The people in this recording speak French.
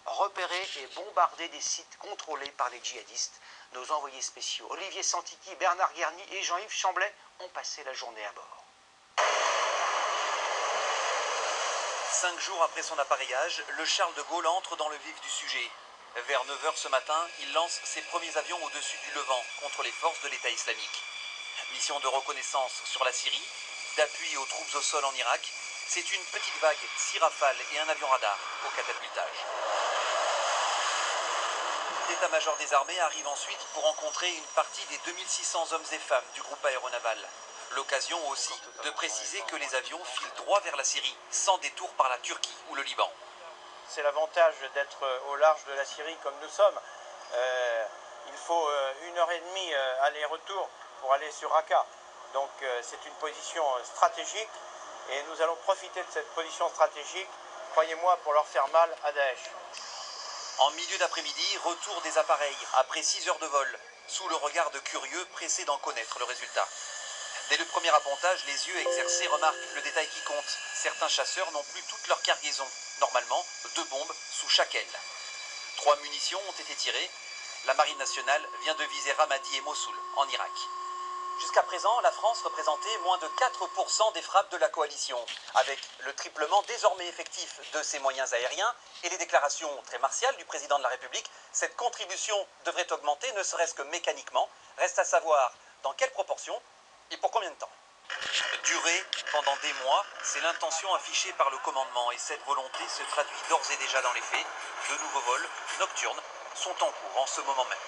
repérer et bombarder des sites contrôlés par les djihadistes. Nos envoyés spéciaux Olivier Santiki, Bernard Guerny et Jean-Yves Chamblet ont passé la journée à bord. 5 jours après son appareillage, le Charles de Gaulle entre dans le vif du sujet. Vers 9 h ce matin, il lance ses premiers avions au-dessus du Levant contre les forces de l'État islamique. Mission de reconnaissance sur la Syrie, d'appui aux troupes au sol en Irak, c'est une petite vague, 6 rafales et un avion radar au catapultage. L'état-major des armées arrive ensuite pour rencontrer une partie des 2600 hommes et femmes du groupe aéronaval. L'occasion aussi de préciser que les avions filent droit vers la Syrie, sans détour par la Turquie ou le Liban. C'est l'avantage d'être au large de la Syrie comme nous sommes. Il faut 1h30 aller-retour pour aller sur Raqqa. Donc c'est une position stratégique et nous allons profiter de cette position stratégique, croyez-moi, pour leur faire mal à Daesh. En milieu d'après-midi, retour des appareils, après 6 heures de vol, sous le regard de curieux pressés d'en connaître le résultat. Dès le premier appontage, les yeux exercés remarquent le détail qui compte. Certains chasseurs n'ont plus toute leur cargaison. Normalement, 2 bombes sous chaque aile. 3 munitions ont été tirées. La Marine nationale vient de viser Ramadi et Mossoul, en Irak. Jusqu'à présent, la France représentait moins de 4% des frappes de la coalition. Avec le triplement désormais effectif de ses moyens aériens et les déclarations très martiales du président de la République, cette contribution devrait augmenter, ne serait-ce que mécaniquement. Reste à savoir dans quelle proportion et pour combien de temps. Durer pendant des mois, c'est l'intention affichée par le commandement et cette volonté se traduit d'ores et déjà dans les faits. De nouveaux vols nocturnes sont en cours en ce moment même.